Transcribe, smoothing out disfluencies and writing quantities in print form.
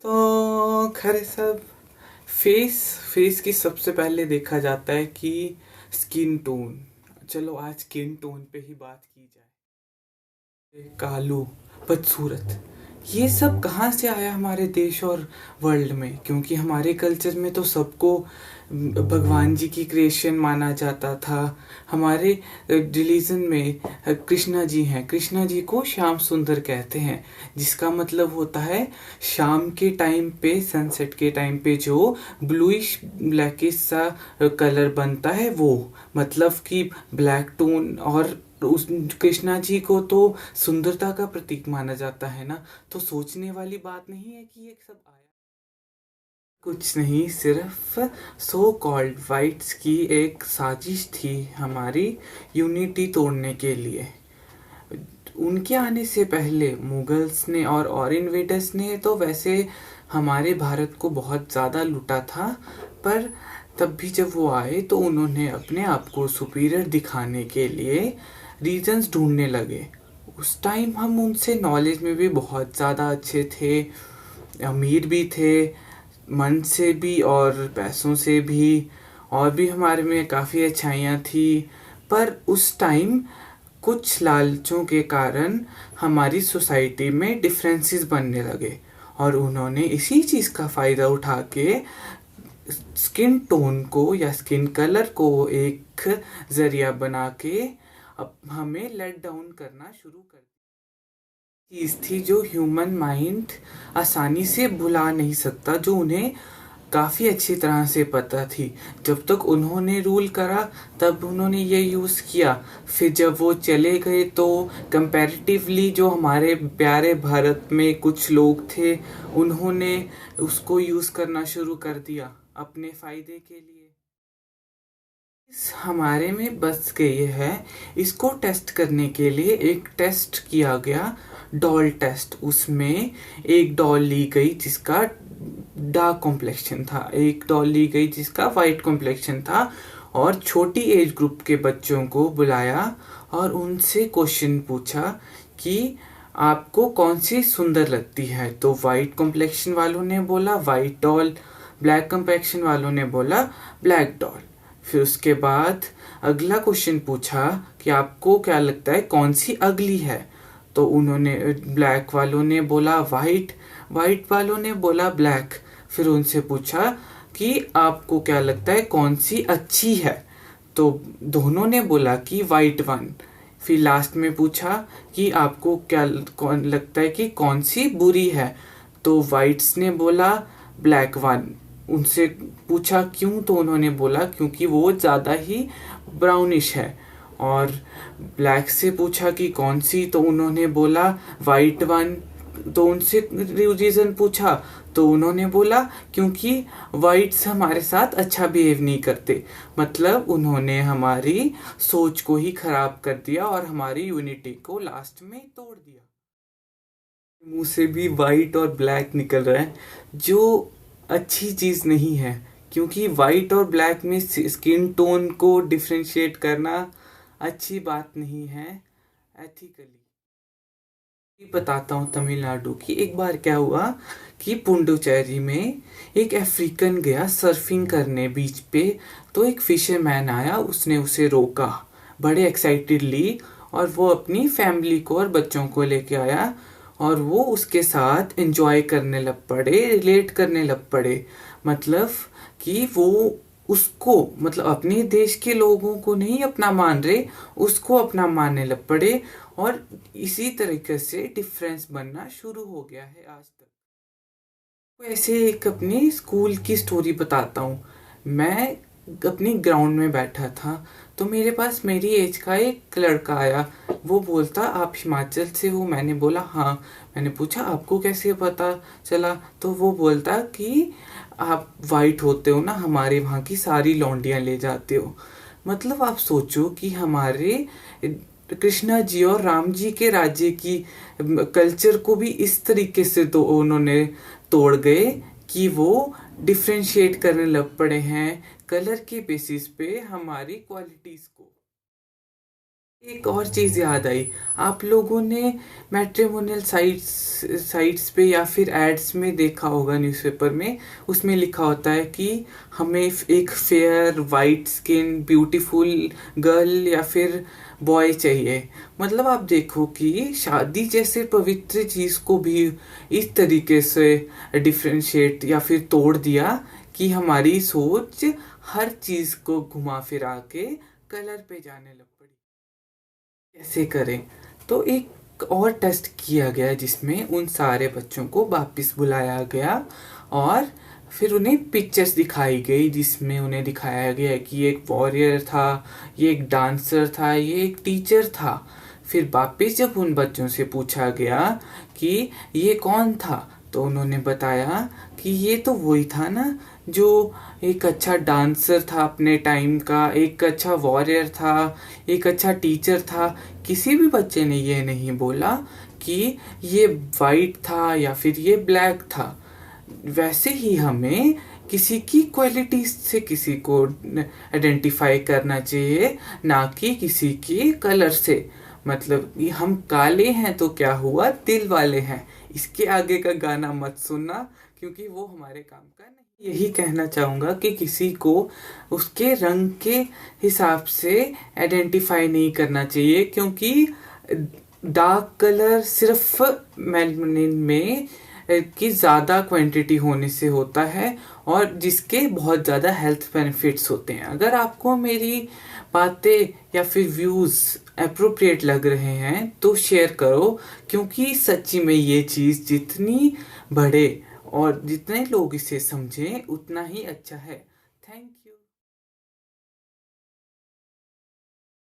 तो खैर सब फेस फेस की सबसे पहले देखा जाता है कि स्किन टोन। चलो आज स्किन टोन पे ही बात की जाए। कालू बदसूरत, ये सब कहाँ से आया हमारे देश और वर्ल्ड में? क्योंकि हमारे कल्चर में तो सबको भगवान जी की क्रिएशन माना जाता था। हमारे रिलीजन में कृष्णा जी हैं, कृष्णा जी को श्याम सुंदर कहते हैं, जिसका मतलब होता है शाम के टाइम पे, सनसेट के टाइम पे जो ब्लूइश ब्लैकिश सा कलर बनता है वो, मतलब कि ब्लैक टोन। और उस कृष्णा जी को तो सुंदरता का प्रतीक माना जाता है ना। तो सोचने वाली बात नहीं है कि ये सब आया कुछ नहीं, सिर्फ सो कॉल्ड वाइट्स की एक साजिश थी हमारी यूनिटी तोड़ने के लिए। उनके आने से पहले मुगल्स ने और इन्वेडर्स ने तो वैसे हमारे भारत को बहुत ज़्यादा लूटा था, पर तब भी जब वो आए तो उन्होंने अपने आप को सुपीरियर दिखाने के लिए रीजंस ढूंढने लगे। उस टाइम हम उनसे नॉलेज में भी बहुत ज़्यादा अच्छे थे, अमीर भी थे, मन से भी और पैसों से भी, और भी हमारे में काफ़ी अच्छाइयाँ थी। पर उस टाइम कुछ लालचों के कारण हमारी सोसाइटी में डिफरेंसेस बनने लगे, और उन्होंने इसी चीज़ का फ़ायदा उठा के स्किन टोन को या स्किन कलर को एक ज़रिया बना के अब हमें लेट डाउन करना शुरू कर दिया। चीज़ थी जो ह्यूमन माइंड आसानी से भुला नहीं सकता, जो उन्हें काफ़ी अच्छी तरह से पता थी। जब तक उन्होंने रूल करा तब उन्होंने ये यूज़ किया, फिर जब वो चले गए तो कंपैरेटिवली जो हमारे प्यारे भारत में कुछ लोग थे उन्होंने उसको यूज़ करना शुरू कर दिया अपने फ़ायदे के लिए। हमारे में बस गई है। इसको टेस्ट करने के लिए एक टेस्ट किया गया, डॉल टेस्ट। उसमें एक डॉल ली गई जिसका डार्क कॉम्प्लेक्शन था, एक डॉल ली गई जिसका वाइट कॉम्प्लेक्शन था, और छोटी एज ग्रुप के बच्चों को बुलाया और उनसे क्वेश्चन पूछा कि आपको कौन सी सुंदर लगती है। तो वाइट कॉम्प्लेक्शन वालों ने बोला वाइट डॉल, ब्लैक कॉम्प्लेक्शन वालों ने बोला ब्लैक डॉल। फिर उसके बाद अगला क्वेश्चन पूछा कि आपको क्या लगता है कौन सी अगली है। तो उन्होंने ब्लैक वालों ने बोला वाइट, वाइट वालों ने बोला ब्लैक। फिर उनसे पूछा कि आपको क्या लगता है कौन सी अच्छी है। तो दोनों ने बोला कि वाइट वन। फिर लास्ट में पूछा कि आपको क्या कौन लगता है कि कौन सी बुरी है। तो वाइट्स ने बोला ब्लैक वन। उनसे पूछा क्यों, तो उन्होंने बोला क्योंकि वो ज़्यादा ही ब्राउनिश है। और ब्लैक से पूछा कि कौन सी, तो उन्होंने बोला वाइट वन। तो उनसे रीज़न पूछा तो उन्होंने बोला क्योंकि वाइट्स हमारे साथ अच्छा बिहेव नहीं करते। मतलब उन्होंने हमारी सोच को ही खराब कर दिया और हमारी यूनिटी को लास्ट में तोड़ दिया। मुंह से भी वाइट और ब्लैक निकल रहा है, जो अच्छी चीज़ नहीं है, क्योंकि वाइट और ब्लैक में स्किन टोन को डिफरेंशिएट करना अच्छी बात नहीं है एथिकली। बताता हूँ तमिलनाडु की। एक बार क्या हुआ कि पुडुचेरी में एक अफ्रीकन गया सर्फिंग करने बीच पे। तो एक फिशरमैन आया, उसने उसे रोका बड़े एक्साइटेडली, और वो अपनी फैमिली को और बच्चों को लेके आया, और वो उसके साथ एंजॉय करने लग पड़े, रिलेट करने लग पड़े। मतलब कि वो उसको, मतलब अपने देश के लोगों को नहीं अपना मान रहे, उसको अपना मानने लग पड़े। और इसी तरीके से डिफरेंस बनना शुरू हो गया है आज तक। तो ऐसे एक अपनी स्कूल की स्टोरी बताता हूँ। मैं अपनी ग्राउंड में बैठा था, तो मेरे पास मेरी एज का एक लड़का आया। वो बोलता आप हिमाचल से हो? मैंने बोला हाँ। मैंने पूछा आपको कैसे पता चला? तो वो बोलता कि आप वाइट होते हो ना, हमारे वहाँ की सारी लौंडियाँ ले जाते हो। मतलब आप सोचो कि हमारे कृष्णा जी और राम जी के राज्य की कल्चर को भी इस तरीके से तो उन्होंने तोड़ गए कि वो डिफरेंशिएट करने लग पड़े हैं कलर के बेसिस पे हमारी क्वालिटीज को। एक और चीज़ याद आई, आप लोगों ने मैट्रिमोनियल साइट्स पे या फिर एड्स में देखा होगा न्यूज़पेपर में, उसमें लिखा होता है कि हमें एक fair white skin beautiful girl या फिर बॉय चाहिए। मतलब आप देखो कि शादी जैसे पवित्र चीज़ को भी इस तरीके से डिफ्रेंशिएट या फिर तोड़ दिया कि हमारी सोच हर चीज़ को घुमा फिरा के कलर पे जाने लग पड़ी। कैसे करें? तो एक और टेस्ट किया गया जिसमें उन सारे बच्चों को वापस बुलाया गया और फिर उन्हें पिक्चर्स दिखाई गई, जिसमें उन्हें दिखाया गया कि ये एक वॉरियर था, ये एक डांसर था, ये एक टीचर था। फिर वापस जब उन बच्चों से पूछा गया कि ये कौन था, तो उन्होंने बताया कि ये तो वही था ना जो एक अच्छा डांसर था अपने टाइम का, एक अच्छा वॉरियर था, एक अच्छा टीचर था। किसी भी बच्चे ने ये नहीं बोला कि ये वाइट था या फिर ये ब्लैक था। वैसे ही हमें किसी की क्वालिटी से किसी को आइडेंटिफाई करना चाहिए, ना कि किसी की कलर से। मतलब ये हम काले हैं तो क्या हुआ, दिल वाले हैं। इसके आगे का गाना मत सुनना, क्योंकि वो हमारे काम का नहीं। यही कहना चाहूँगा कि किसी को उसके रंग के हिसाब से आइडेंटिफाई नहीं करना चाहिए, क्योंकि डार्क कलर सिर्फ मेलानिन में की ज़्यादा क्वांटिटी होने से होता है और जिसके बहुत ज़्यादा हेल्थ बेनिफिट्स होते हैं। अगर आपको मेरी बातें या फिर व्यूज़ अप्रोप्रिएट लग रहे हैं तो शेयर करो, क्योंकि सच्ची में ये चीज़ जितनी बढ़े और जितने लोग इसे समझें उतना ही अच्छा है। Thank you.